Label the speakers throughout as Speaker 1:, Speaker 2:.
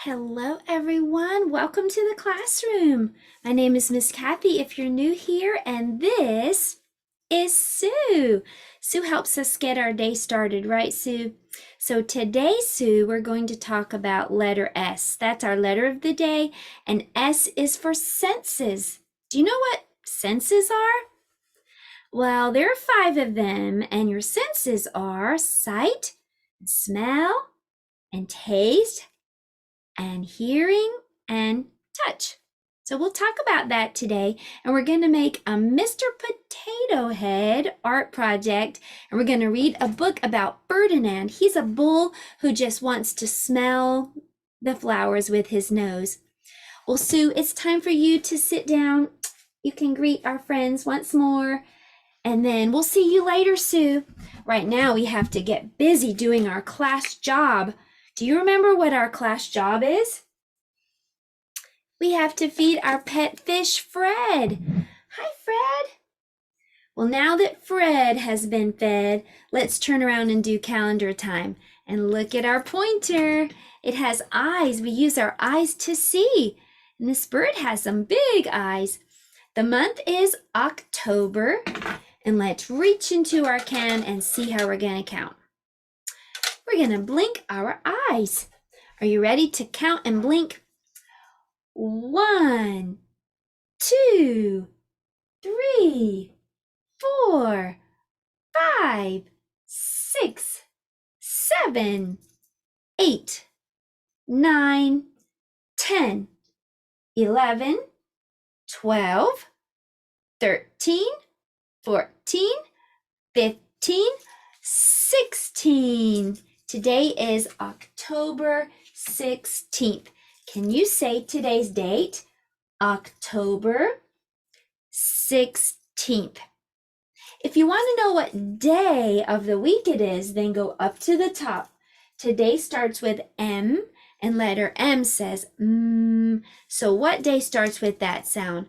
Speaker 1: Hello, everyone. Welcome to the classroom. My name is Miss Kathy if you're new here, and this is Sue. Sue helps us get our day started, right, Sue? So today, Sue, we're going to talk about letter S. That's our letter of the day, and S is for senses. Do you know what senses are? Well, there are 5 of them, and your senses are sight, smell, and taste, and hearing and touch. So we'll talk about that today, and we're going to make a Mr. Potato Head art project, and we're going to read a book about Ferdinand. He's a bull who just wants to smell the flowers with his nose. Well, Sue, it's time for you to sit down. You can greet our friends once more, and then we'll see you later, Sue. Right now, we have to get busy doing our class job. Do you remember what our class job is? We have to feed our pet fish, Fred. Hi, Fred. Well, now that Fred has been fed, let's turn around and do calendar time. And look at our pointer. It has eyes. We use our eyes to see. And this bird has some big eyes. The month is October. And let's reach into our can and see how we're going to count. We're going to blink our eyes. Are you ready to count and blink? 1, 2, 3, 4, 5, 6, 7, 8, 9, 10, 11, 12, 13, 14, 15, 16. Today is October 16th. Can you say today's date? October 16th. If you want to know what day of the week it is, then go up to the top. Today starts with M, and letter M says mm. So what day starts with that sound?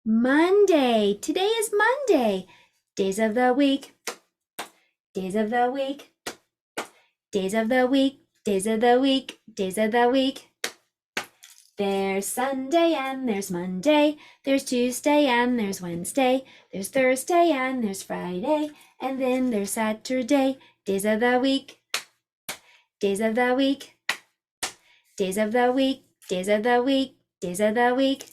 Speaker 1: Monday. Today is Monday. Days of the week. Days of the week. Days of the week. Days of the week. Days of the week. There's Sunday and there's Monday. There's Tuesday and there's Wednesday. There's Thursday and there's Friday. And then there's Saturday. Days of the week. Days of the week. Days of the week. Days of the week. Days of the week.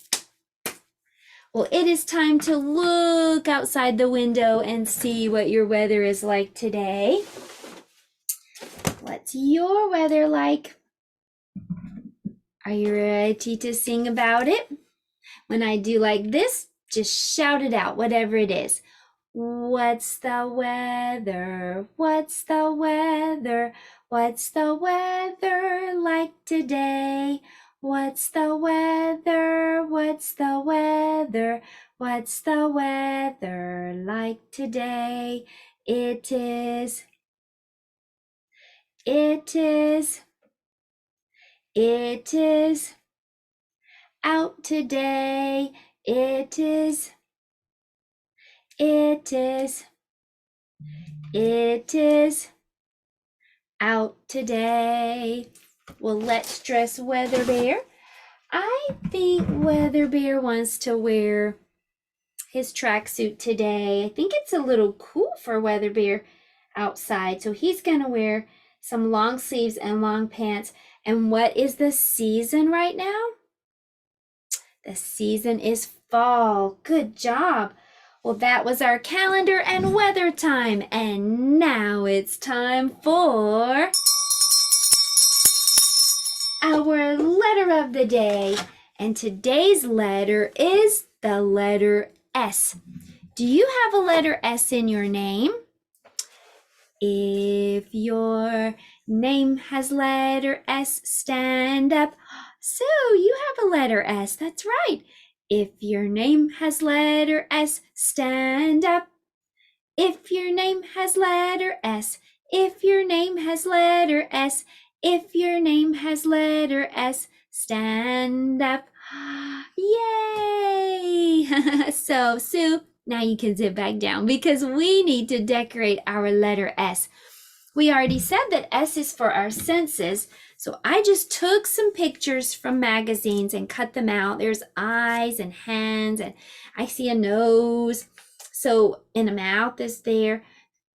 Speaker 1: Well, it is time to look outside the window and see what your weather is like today. What's your weather like? Are you ready to sing about it? When I do like this, just shout it out, whatever it is. What's the weather? What's the weather? What's the weather like today? What's the weather? What's the weather? What's the weather like today? It is out today. It is out today. Well, let's dress Weather Bear. I think Weather Bear wants to wear his tracksuit today. I think it's a little cool for Weather Bear outside. So he's gonna wear some long sleeves and long pants. And what is the season right now? The season is fall. Good job. Well, that was our calendar and weather time. And now it's time for our letter of the day. And today's letter is the letter S. Do you have a letter S in your name? If your name has letter S, stand up. So you have a letter S, that's right. If your name has letter S, stand up. If your name has letter S, if your name has letter S, if your name has letter S, stand up. Yay! So, Sue, now you can sit back down because we need to decorate our letter S. We already said that S is for our senses. So I just took some pictures from magazines and cut them out. There's eyes and hands, and I see a nose. So, and a mouth is there.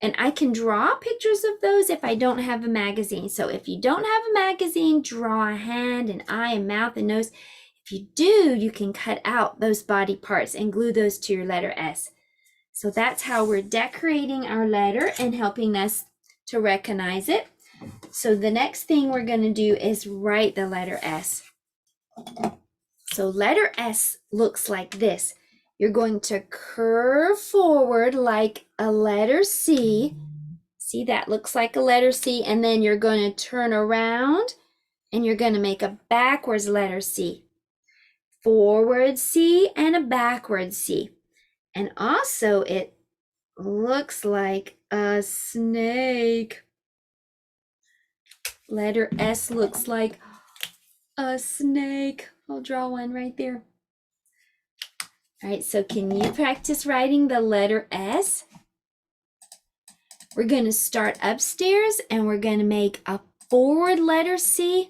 Speaker 1: And I can draw pictures of those if I don't have a magazine. So if you don't have a magazine, draw a hand, an eye, a mouth, a nose. If you do, you can cut out those body parts and glue those to your letter S. So that's how we're decorating our letter and helping us to recognize it. So the next thing we're going to do is write the letter S. So letter S looks like this. You're going to curve forward like a letter C. See, that looks like a letter C. And then you're going to turn around and you're going to make a backwards letter C. Forward C and a backward C. And also it looks like a snake. Letter S looks like a snake. I'll draw one right there. All right, so can you practice writing the letter S? We're going to start upstairs and we're going to make a forward letter C.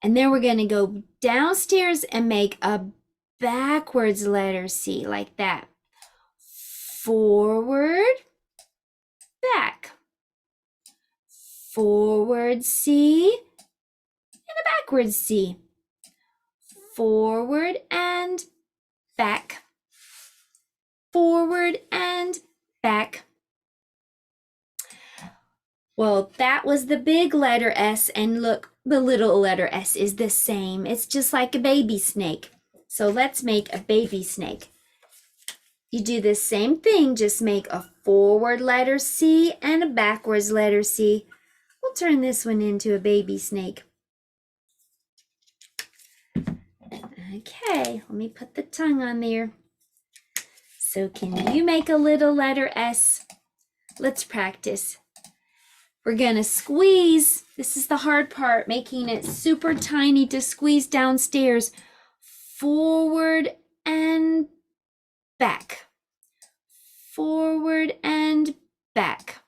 Speaker 1: And then we're going to go downstairs and make a backwards letter C like that. Forward, back. Forward C and a backwards C. Forward and back. Forward and back. Well, that was the big letter S, and look, the little letter S is the same. It's just like a baby snake. So let's make a baby snake. You do the same thing, just make a forward letter C and a backwards letter C. We'll turn this one into a baby snake. Okay, let me put the tongue on there. So can you make a little letter S? Let's practice. We're gonna squeeze. This is the hard part, making it super tiny to squeeze downstairs. Forward and back. Forward and back.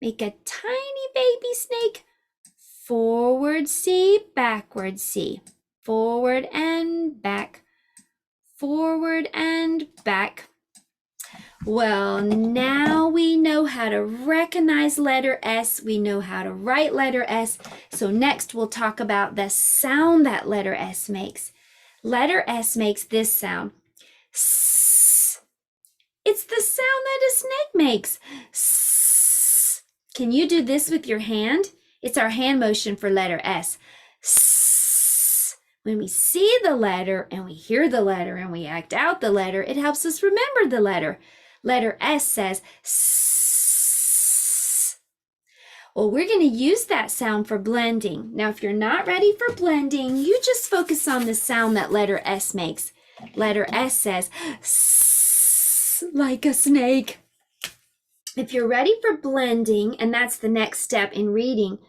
Speaker 1: Make a tiny baby snake. Forward C, backward C. Forward and back. Forward and back. Well, now we know how to recognize letter S. We know how to write letter S. So next we'll talk about the sound that letter S makes. Letter S makes this sound. S. It's the sound that a snake makes. S. Can you do this with your hand? It's our hand motion for letter S. S. When we see the letter and we hear the letter and we act out the letter, it helps us remember the letter. Letter S says S. Well, we're going to use that sound for blending. Now, if you're not ready for blending, you just focus on the sound that letter S makes. Letter S says S, like a snake. If you're ready for blending, and that's the next step in reading,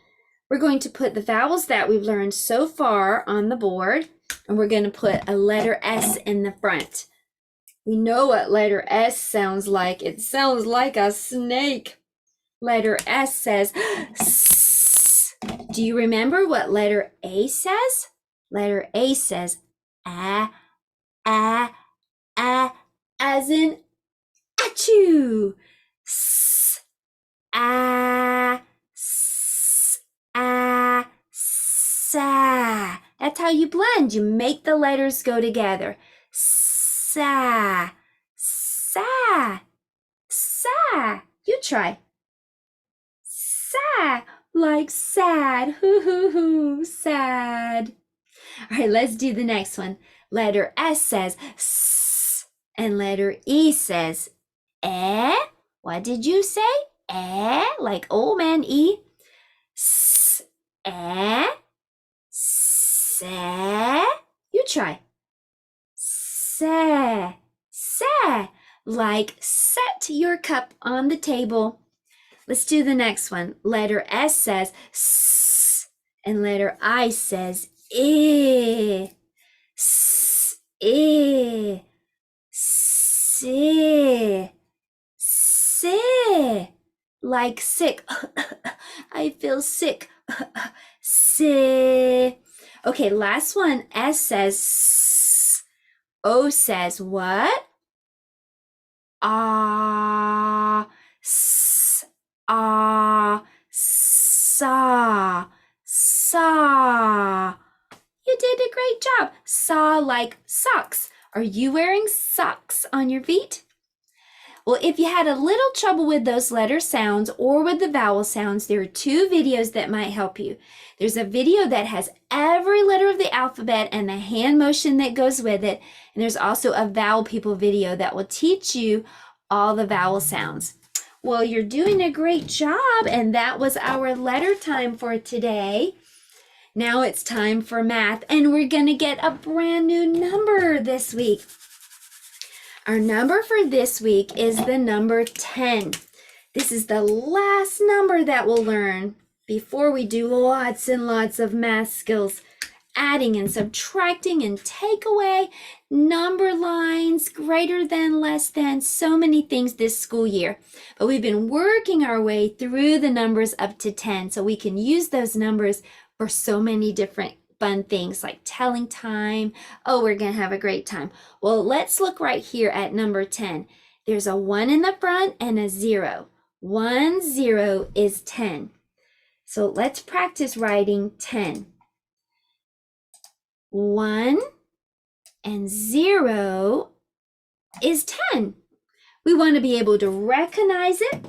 Speaker 1: we're going to put the vowels that we've learned so far on the board, and we're going to put a letter S in the front. We know what letter S sounds like. It sounds like a snake. Letter S says S. Do you remember what letter A says? Letter A says as in achoo. S, sa. That's how you blend. You make the letters go together. Sa, sa, sa. You try. Sa, like sad. Hoo, hoo, hoo, sad. All right, let's do the next one. Letter S says S, and letter E says eh. What did you say? Eh, like old man E. S, eh, se. You try. Se, se, like set your cup on the table. Let's do the next one. Letter S says S, and letter I says I. S, I, si, si, like sick. I feel sick. Sick. Okay, last one. S says S. O says what? Ah. S. Ah. Saw. Saw. You did a great job. Saw like socks. Are you wearing socks on your feet? Well, if you had a little trouble with those letter sounds or with the vowel sounds, there are two videos that might help you. There's a video that has every letter of the alphabet and the hand motion that goes with it. And there's also a Vowel People video that will teach you all the vowel sounds. Well, you're doing a great job, and that was our letter time for today. Now it's time for math, and we're going to get a brand new number this week. Our number for this week is the number 10. This is the last number that we'll learn before we do lots and lots of math skills, adding and subtracting and take away, number lines, greater than, less than, so many things this school year. But we've been working our way through the numbers up to 10, so we can use those numbers for so many different fun things like telling time. Oh, we're going to have a great time. Well, let's look right here at number 10. There's a 1 in the front and a 0. 1, 0 is 10. So let's practice writing 10. 1 and 0 is 10. We want to be able to recognize it.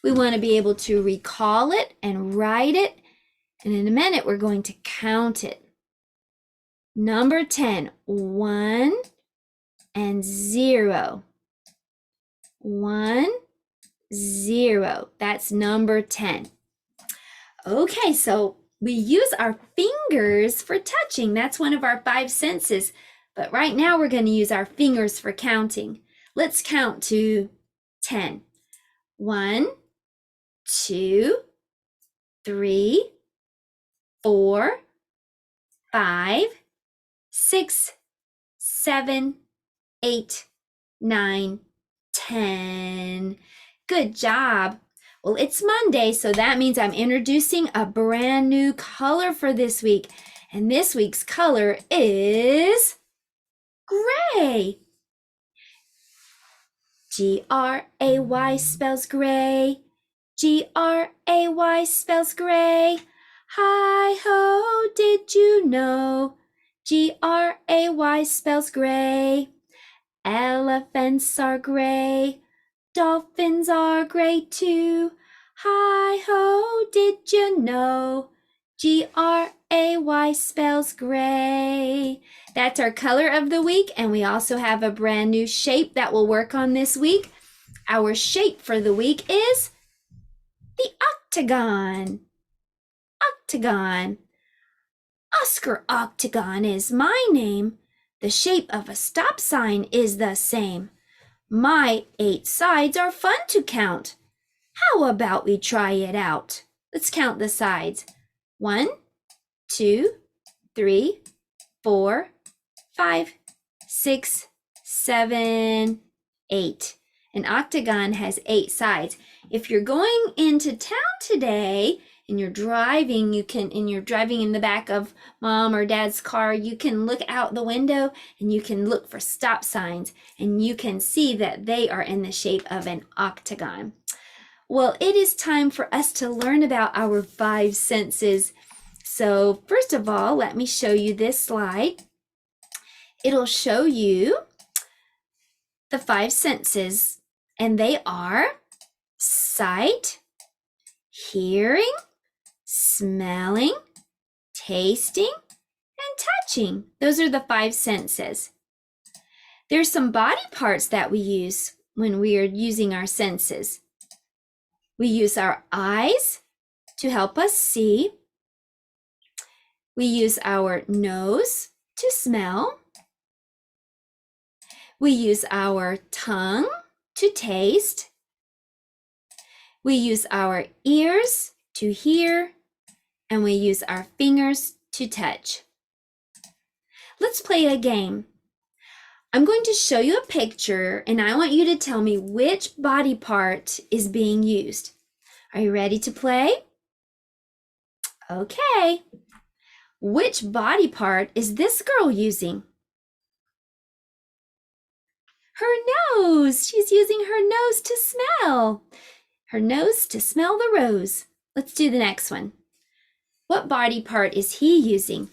Speaker 1: We want to be able to recall it and write it. And in a minute, we're going to count it. Number 10, 1 and 0. 1, 0. That's number 10. Okay, so we use our fingers for touching. That's one of our 5 senses. But right now we're going to use our fingers for counting. Let's count to 10. 1, 2, 3, 4, 5, 6, 7, 8, 9, 10. Good job. Well, it's Monday, so that means I'm introducing a brand new color for this week. And this week's color is gray. G-R-A-Y spells gray. G-R-A-Y spells gray. Hi-ho, did you know? G-R-A-Y spells gray. Elephants are gray. Dolphins are gray too. Hi-ho, did you know? G-R-A-Y spells gray. That's our color of the week, and we also have a brand new shape that we'll work on this week. Our shape for the week is the octagon. Octagon. Oscar Octagon is my name. The shape of a stop sign is the same. My 8 sides are fun to count. How about we try it out? Let's count the sides. 1, 2, 3, 4, 5, 6, 7, 8. An octagon has 8 sides. If you're going into town today and you're driving, you're driving in the back of mom or dad's car, you can look out the window and you can look for stop signs, and you can see that they are in the shape of an octagon. Well, it is time for us to learn about our 5 senses. So first of all, let me show you this slide. It'll show you the 5 senses, and they are sight, hearing, smelling, tasting, and touching. Those are the 5 senses. There's some body parts that we use when we are using our senses. We use our eyes to help us see. We use our nose to smell. We use our tongue to taste. We use our ears to hear, and we use our fingers to touch. Let's play a game. I'm going to show you a picture, and I want you to tell me which body part is being used. Are you ready to play? Okay. Which body part is this girl using? Her nose. She's using her nose to smell. Her nose to smell the rose. Let's do the next one. What body part is he using?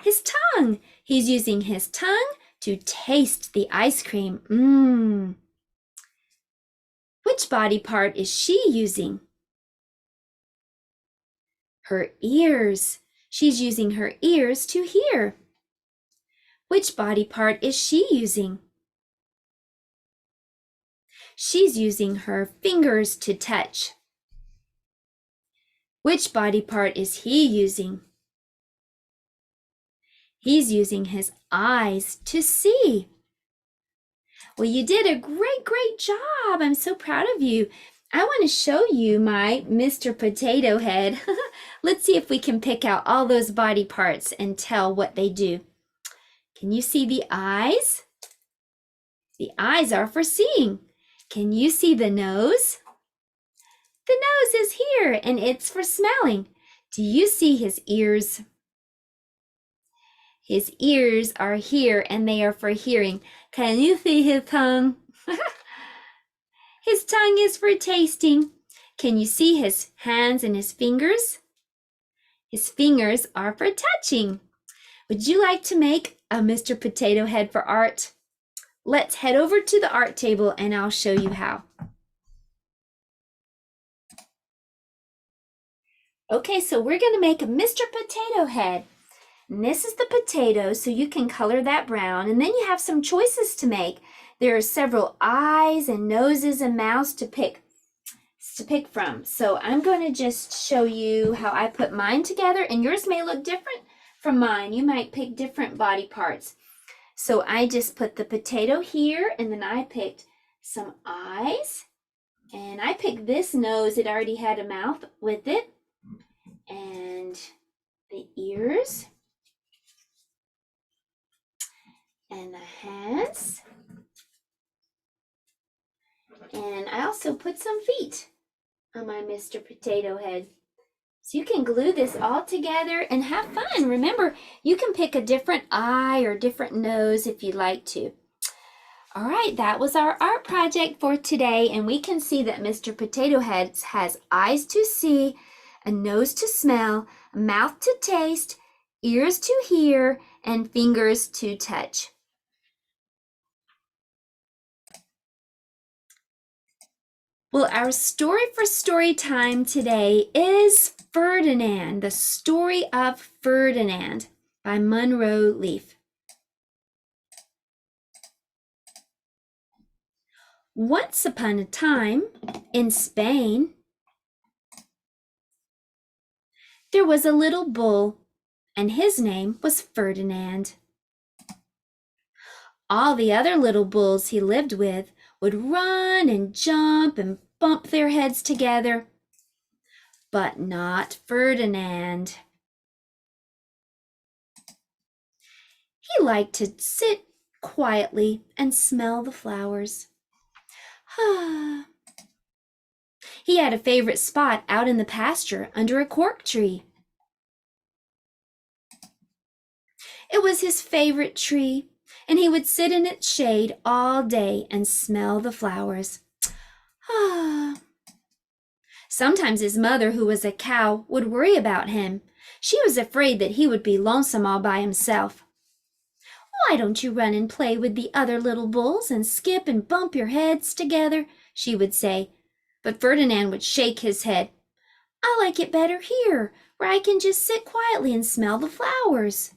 Speaker 1: His tongue. He's using his tongue to taste the ice cream. Mmm. Which body part is she using? Her ears. She's using her ears to hear. Which body part is she using? She's using her fingers to touch. Which body part is he using? He's using his eyes to see. Well, you did a great job. I'm so proud of you. I want to show you my Mr. Potato Head. Let's see if we can pick out all those body parts and tell what they do. Can you see the eyes? The eyes are for seeing. Can you see the nose? The nose is here and it's for smelling. Do you see his ears? His ears are here and they are for hearing. Can you see his tongue? His tongue is for tasting. Can you see his hands and his fingers? His fingers are for touching. Would you like to make a Mr. Potato Head for art? Let's head over to the art table and I'll show you how. Okay, so we're going to make a Mr. Potato Head. And this is the potato, so you can color that brown. And then you have some choices to make. There are several eyes and noses and mouths to pick from. So I'm going to just show you how I put mine together. And yours may look different from mine. You might pick different body parts. So I just put the potato here, and then I picked some eyes. And I picked this nose. It already had a mouth with it. And the ears. And the hands. And I also put some feet on my Mr. Potato Head. So you can glue this all together and have fun. Remember, you can pick a different eye or different nose if you'd like to. All right, that was our art project for today. And we can see that Mr. Potato Head has eyes to see, a nose to smell, a mouth to taste, ears to hear, and fingers to touch. Well, our story for story time today is Ferdinand, the story of Ferdinand by Monroe Leaf. Once upon a time in Spain, there was a little bull, and his name was Ferdinand. All the other little bulls he lived with would run and jump and bump their heads together, but not Ferdinand. He liked to sit quietly and smell the flowers. He had a favorite spot out in the pasture under a cork tree. It was his favorite tree, and he would sit in its shade all day and smell the flowers. Sometimes his mother, who was a cow, would worry about him. She was afraid that he would be lonesome all by himself. "Why don't you run and play with the other little bulls and skip and bump your heads together?" she would say. But Ferdinand would shake his head. "I like it better here, where I can just sit quietly and smell the flowers."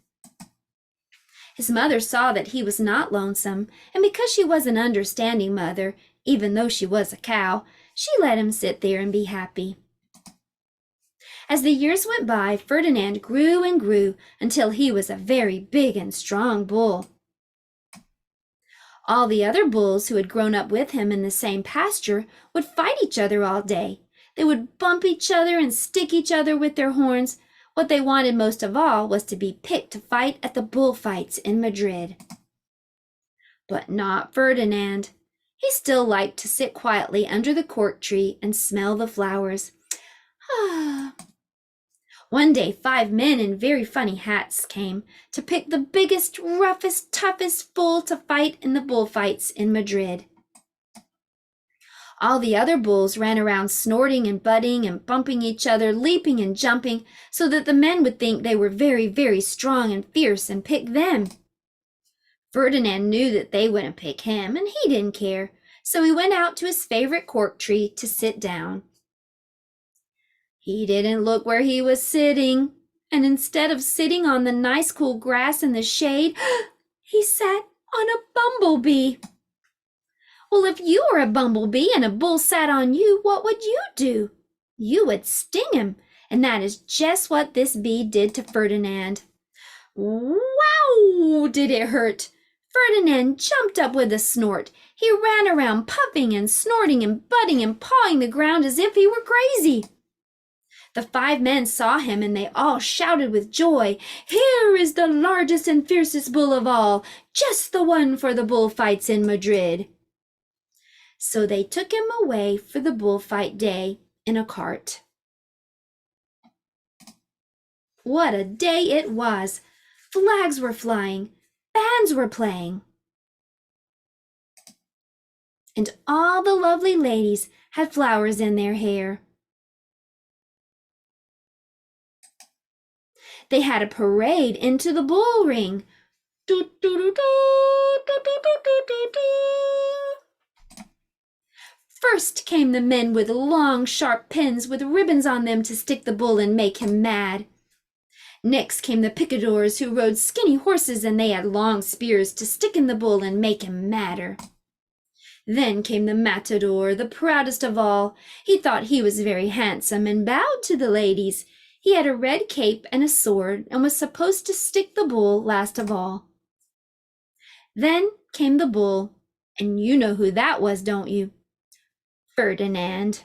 Speaker 1: His mother saw that he was not lonesome, and because she was an understanding mother, even though she was a cow, she let him sit there and be happy. As the years went by, Ferdinand grew and grew until he was a very big and strong bull. All the other bulls who had grown up with him in the same pasture would fight each other all day. They would bump each other and stick each other with their horns. What they wanted most of all was to be picked to fight at the bullfights in Madrid. But not Ferdinand. He still liked to sit quietly under the cork tree and smell the flowers. One day, 5 men in very funny hats came to pick the biggest, roughest, toughest bull to fight in the bullfights in Madrid. All the other bulls ran around snorting and butting and bumping each other, leaping and jumping, so that the men would think they were very, very strong and fierce and pick them. Ferdinand knew that they wouldn't pick him, and he didn't care, so he went out to his favorite cork tree to sit down. He didn't look where he was sitting, and instead of sitting on the nice cool grass in the shade, he sat on a bumblebee. Well, if you were a bumblebee and a bull sat on you, what would you do? You would sting him, and that is just what this bee did to Ferdinand. Wow, did it hurt! Ferdinand jumped up with a snort. He ran around puffing and snorting and butting and pawing the ground as if he were crazy. The 5 men saw him and they all shouted with joy, "Here is the largest and fiercest bull of all, just the one for the bullfights in Madrid." So they took him away for the bullfight day in a cart. What a day it was! Flags were flying, bands were playing, and all the lovely ladies had flowers in their hair. They had a parade into the bull ring. First came the men with long, sharp pins with ribbons on them to stick the bull and make him mad. Next came the picadors who rode skinny horses, and they had long spears to stick in the bull and make him madder. Then came the matador, the proudest of all. He thought he was very handsome and bowed to the ladies. He had a red cape and a sword and was supposed to stick the bull last of all. Then came the bull, and you know who that was, don't you? Ferdinand.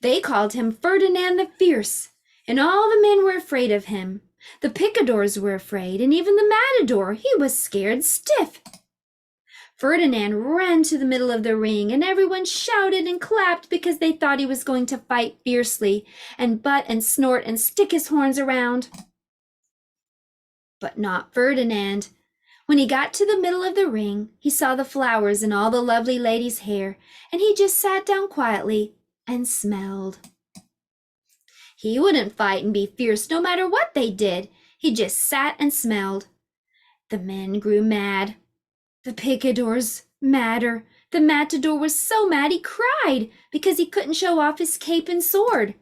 Speaker 1: They called him Ferdinand the Fierce, and all the men were afraid of him. The picadors were afraid, and even the matador, he was scared stiff. Ferdinand ran to the middle of the ring, and everyone shouted and clapped because they thought he was going to fight fiercely and butt and snort and stick his horns around. But not Ferdinand. When he got to the middle of the ring, he saw the flowers in all the lovely ladies' hair, and he just sat down quietly and smelled. He wouldn't fight and be fierce no matter what they did. He just sat and smelled. The men grew mad. The picadors madder. The matador was so mad he cried because he couldn't show off his cape and sword.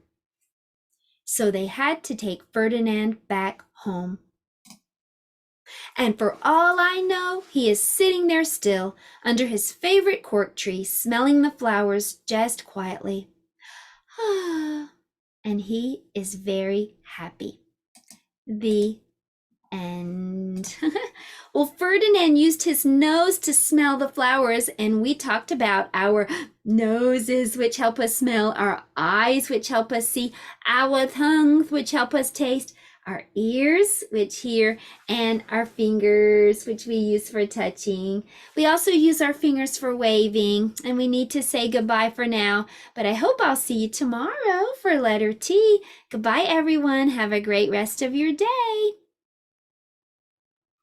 Speaker 1: So they had to take Ferdinand back home. And for all I know, he is sitting there still under his favorite cork tree, smelling the flowers just quietly. And he is very happy. The end. Well, Ferdinand used his nose to smell the flowers, and we talked about our noses, which help us smell, our eyes, which help us see, our tongues, which help us taste, our ears, which hear, and our fingers, which we use for touching. We also use our fingers for waving, and we need to say goodbye for now, but I hope I'll see you tomorrow for letter T. Goodbye, everyone. Have a great rest of your day.